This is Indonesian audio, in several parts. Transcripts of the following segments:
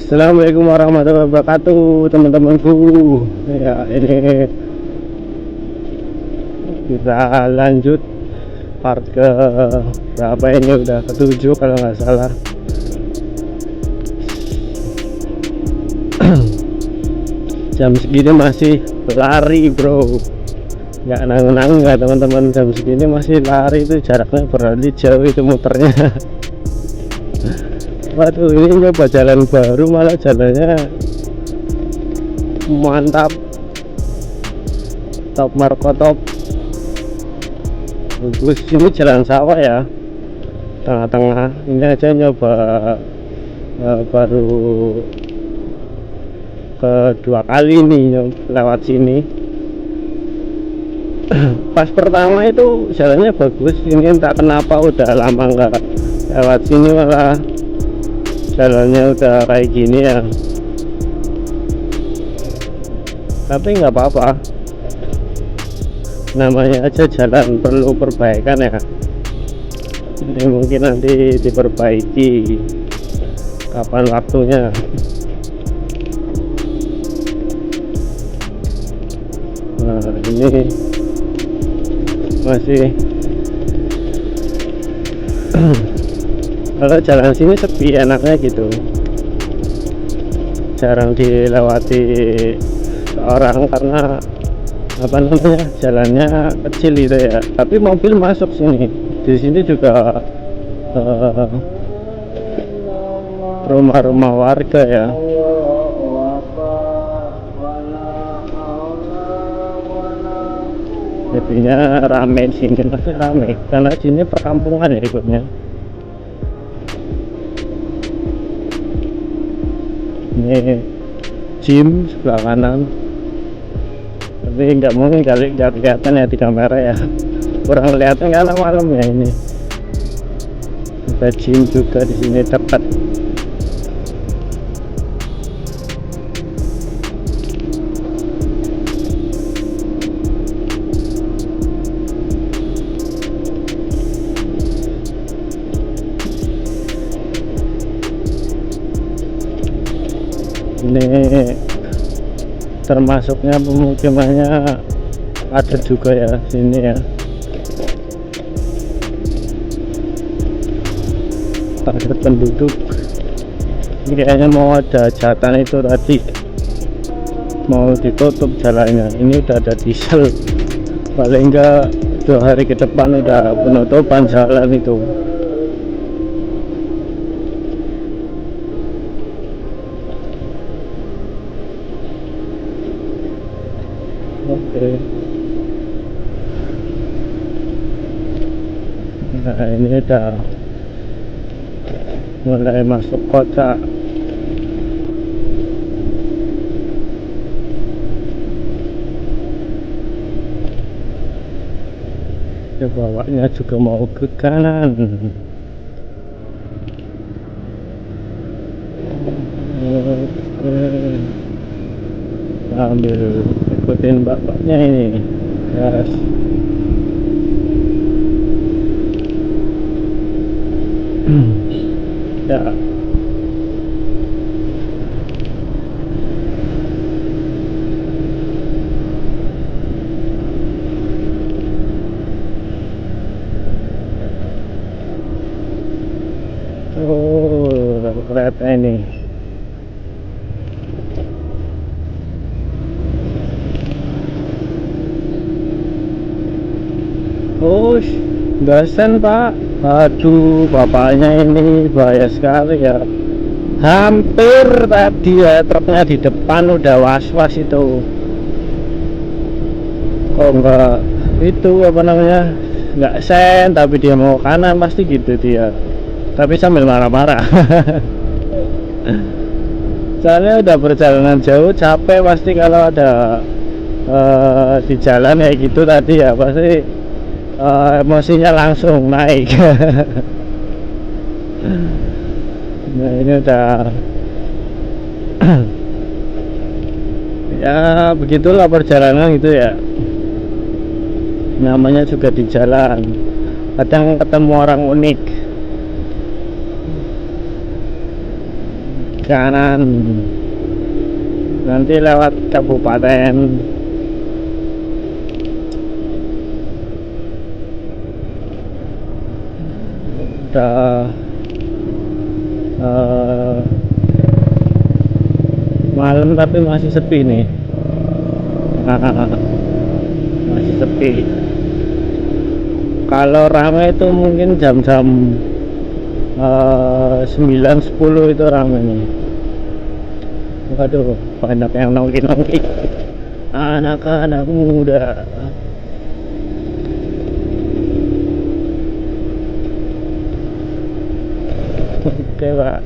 Assalamualaikum warahmatullahi wabarakatuh, teman-temanku. Ya, ini kita lanjut part ke berapa ini, udah ke-7 kalau nggak salah. Jam segini masih lari, bro. Nggak nanggung-nanggung nggak, teman-teman? Jam segini masih lari, itu jaraknya berarti jauh itu muternya. Waduh, ini nyoba jalan baru malah jalannya mantap, top Marco top. Bagus. Ini jalan sawah ya, tengah-tengah. Ini aja nyoba baru kedua kali nih lewat sini. Pas pertama itu jalannya bagus, ini entah kenapa udah lama nggak lewat sini malah jalannya udah kayak gini ya. Tapi nggak apa-apa, namanya aja jalan perlu perbaikan ya. Ini mungkin nanti diperbaiki kapan waktunya. Nah, ini masih kalau jalan sini sepi, enaknya gitu, jarang dilewati orang karena apa namanya, jalannya kecil itu ya. Tapi mobil masuk sini, di sini juga rumah-rumah warga ya. Jadinya rame di sini, pasti rame karena sini perkampungan ya ikutnya. Ini gym sebelah kanan, tapi nggak mungkin kali nggak kelihatan ya di kamera ya, kurang kelihatan karena malam ya. Ini ada gym juga di sini dekat. Ini termasuknya pemukimannya ada juga ya sini ya, padat penduduk. Ini kayaknya mau ada jatan itu tadi, mau ditutup jalannya. Ini udah ada diesel, paling enggak 2 hari ke depan udah penutupan jalan itu. Oke. Nah, ini udah mulai masuk kota. Ya, bawanya juga mau ke kanan. Oke. Ambil ikutin bapaknya ini, gas. Ya, oh kereta ini. Oh, gasan pak. Aduh, bapaknya ini bahaya sekali ya. Hampir tadi ya truknya di depan udah was-was itu. Kok enggak itu apa namanya, nggak sen, tapi dia mau kanan pasti gitu dia. Tapi sambil marah-marah. Soalnya udah perjalanan jauh, capek pasti kalau ada di jalan kayak gitu tadi ya, pasti emosinya langsung naik. Nah, ini udah ya begitulah perjalanan gitu ya, namanya juga di jalan, kadang ketemu orang unik. kanan, nanti lewat kabupaten. Udah malam tapi masih sepi nih. Masih sepi. Kalau ramai itu mungkin jam-jam 9-10 itu ramai nih. Waduh, banyak yang nongki-nongki, anak-anak muda. Oke Pak.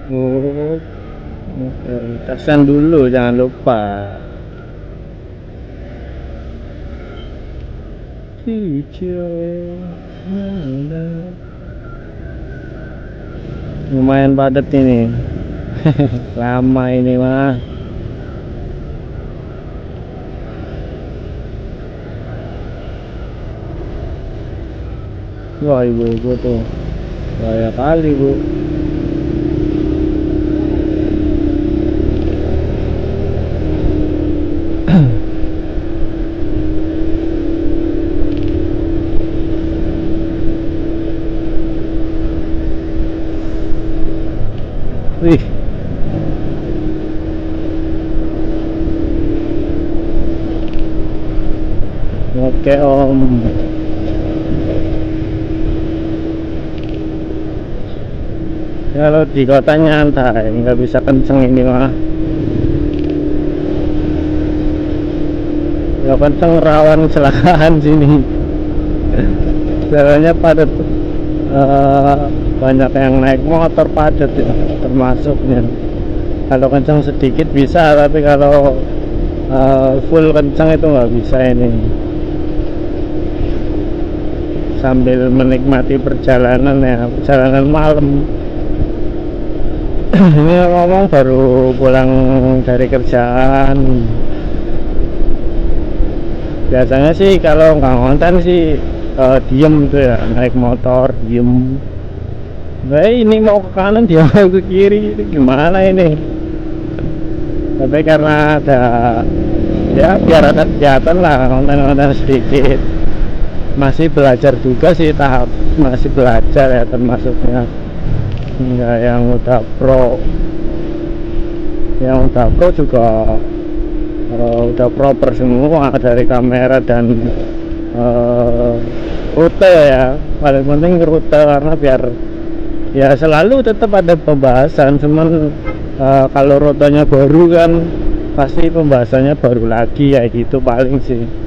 Oh, oke. Tasan dulu, jangan lupa. Lumayan padat ini. Lama ini mah. Wah, ibu-ibu tuh banyak kali, Bu. Wih. Oke Om. Kalau di kota nyantai, nggak bisa kenceng ini mah. Nggak kenceng, rawan kecelakaan sini. Jalannya padat, banyak yang naik motor, padat ya, termasuknya. Kalau kenceng sedikit bisa, tapi kalau full kenceng itu nggak bisa ini. Sambil menikmati perjalanan ya, perjalanan malam. Ini ngomong baru pulang dari kerjaan. Biasanya sih kalau nggak ngonten sih diem tuh ya, naik motor diem. Nah, ini mau ke kanan dia mau ke kiri, ini gimana ini? Tapi karena ada ya biar ada kegiatan lah, konten-konten sedikit. Masih belajar juga sih, tahap masih belajar ya termasuknya. Enggak yang udah pro. Yang udah pro juga udah proper semua dari kamera dan rute ya. Paling penting rute, karena biar ya selalu tetap ada pembahasan. Cuman kalau rutenya baru kan pasti pembahasannya baru lagi ya, gitu paling sih.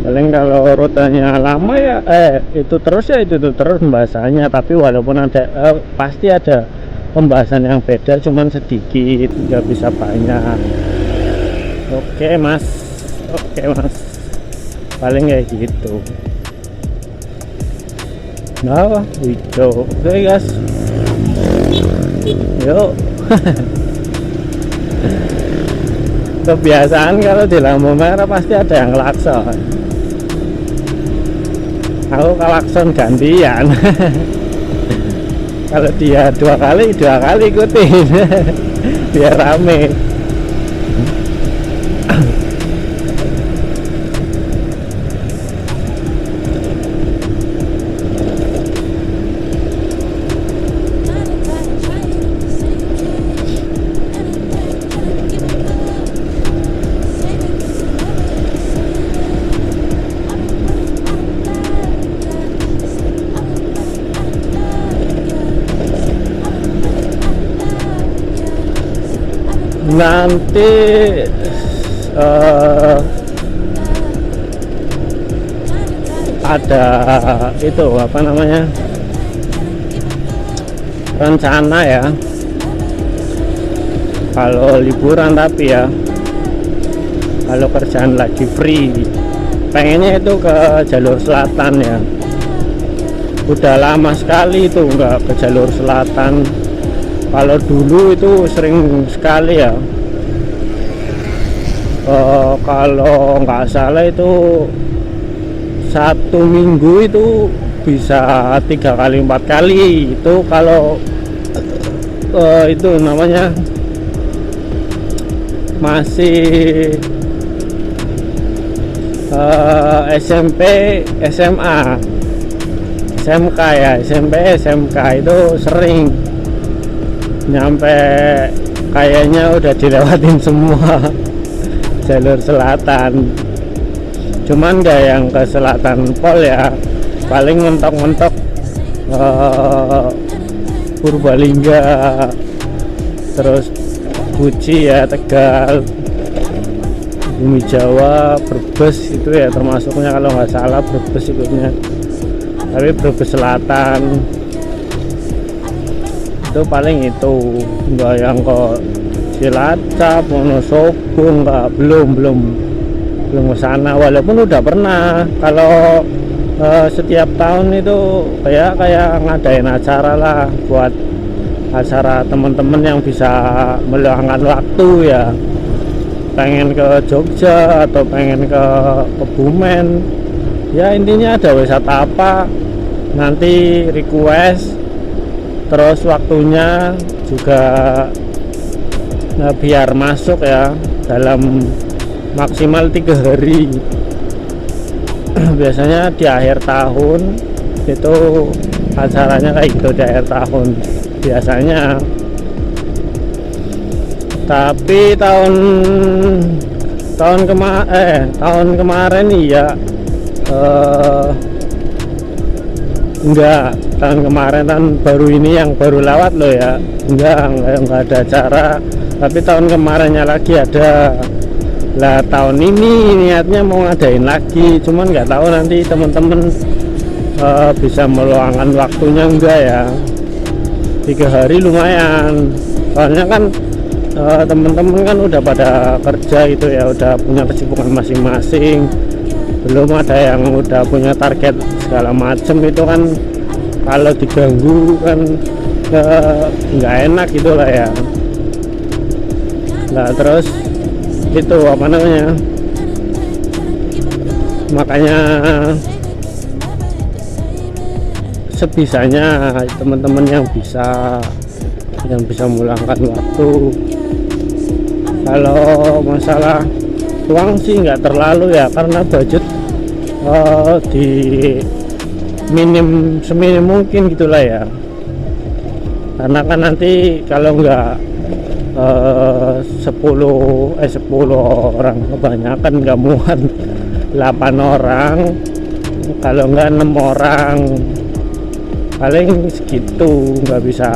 Paling kalau rutenya lama ya itu terus ya, itu terus pembahasannya. Tapi walaupun ada pasti ada pembahasan yang beda, cuman sedikit, nggak bisa banyak. Oke mas, paling kayak gitu. Nah, hijau. Oke guys, yuk. Kebiasaan kalau di lampu merah pasti ada yang klakson. Aku klakson gantian. Kalau dia dua kali ikutin. Biar rame. Nanti ada itu apa namanya, rencana ya, kalau liburan. Tapi ya kalau kerjaan lagi free, pengennya itu ke jalur selatan ya. udah lama sekali itu nggak ke jalur selatan. Kalau dulu itu sering sekali ya. Kalau nggak salah itu 1 minggu itu bisa 3 kali 4 kali itu kalau itu namanya masih SMP, SMA, SMK ya. SMP, SMK itu sering nyampe, kayaknya udah dilewatin semua jalur selatan. Cuman nggak yang ke selatan pol ya, paling mentok-mentok Purbalingga, terus Guci ya, Tegal, Bumi Jawa, Brebes itu ya termasuknya, kalau nggak salah Brebes ikutnya. Tapi Brebes Selatan itu paling itu, nggak yang ke Cilacap, Wonosobo, nggak, belum ke sana. Walaupun udah pernah, kalau setiap tahun itu kayak ngadain acara lah, buat acara teman-teman yang bisa meluangkan waktu ya, pengen ke Jogja atau pengen ke Kebumen ya, intinya ada wisata apa nanti request, terus waktunya juga biar masuk ya dalam maksimal 3 hari. Biasanya di akhir tahun itu acaranya kayak gitu, di akhir tahun biasanya. Tapi tahun kemarin iya, enggak, tahun kemarin, tahun baru ini yang baru lewat loh ya, enggak ada acara. Tapi tahun kemarinnya lagi ada. Lah tahun ini niatnya mau ngadain lagi, cuman nggak tahu nanti temen-temen bisa meluangkan waktunya enggak ya. 3 hari lumayan, soalnya kan temen-temen kan udah pada kerja gitu ya, udah punya kesibukan masing-masing. Belum ada yang udah punya target segala macem, itu kan kalau diganggu kan nggak enak gitu lah ya. Nah terus itu apa namanya, makanya sebisanya teman-teman yang bisa meluangkan waktu. Kalau masalah uang sih nggak terlalu ya, karena budget di seminim mungkin gitulah ya. Karena kan nanti kalau nggak 10 orang, kebanyakan nggak muat, 8 orang, kalau nggak 6 orang, paling segitu, nggak bisa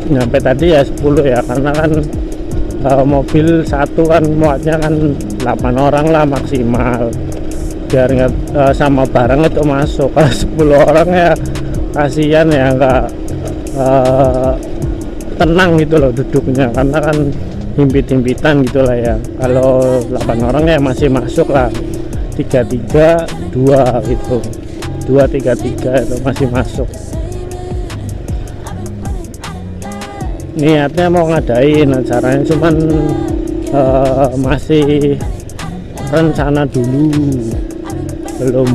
nyampe tadi ya 10 ya, karena kan mobil satu kan muatnya kan 8 orang lah maksimal, biar nggak sama barang itu masuk. Kalau 10 orang ya kasihan ya, nggak tenang gitu loh duduknya, karena kan himpit-himpitan gitulah ya. Kalau 8 orang ya masih masuk lah, 3-3 2 gitu, 2-3-3 itu masih masuk. Niatnya mau ngadain acaranya, cuman masih rencana dulu, belum.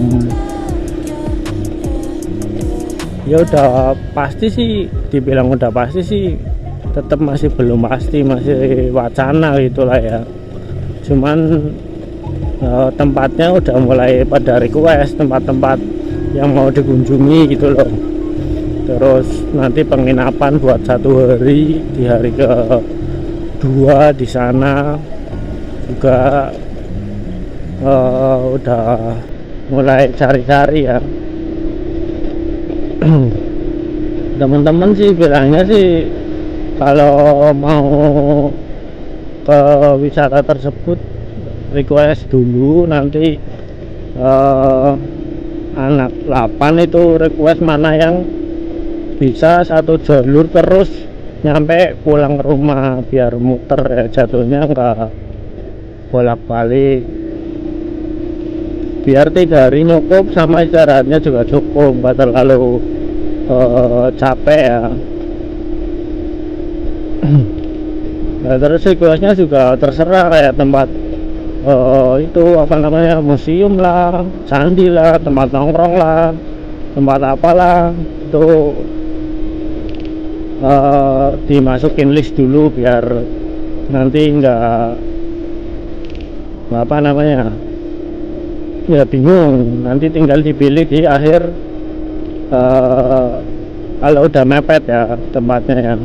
Ya udah pasti sih, dibilang udah pasti sih tetap masih belum pasti, masih wacana gitulah ya. Cuman tempatnya udah mulai pada request tempat-tempat yang mau dikunjungi gitu loh. Terus nanti penginapan buat 1 hari, di hari ke-2 di sana juga udah mulai cari-cari ya. Teman-teman sih bilangnya sih kalau mau ke wisata tersebut request dulu, nanti anak 8 itu request mana yang bisa 1 jalur terus nyampe pulang ke rumah, biar muter ya, jatuhnya enggak bolak-balik biar 3 hari cukup, sama istirahatnya juga cukup, nggak terlalu capek ya. Nah, terus requestnya juga terserah, kayak tempat itu apa namanya, museum lah, candi lah, tempat nongkrong lah, tempat apalah itu dimasukin list dulu biar nanti nggak apa namanya ya bingung, nanti tinggal dipilih di akhir kalau udah mepet ya tempatnya ya.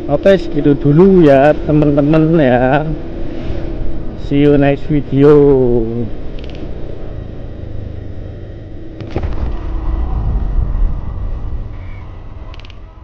Oke, segitu dulu ya teman-teman ya, see you next video.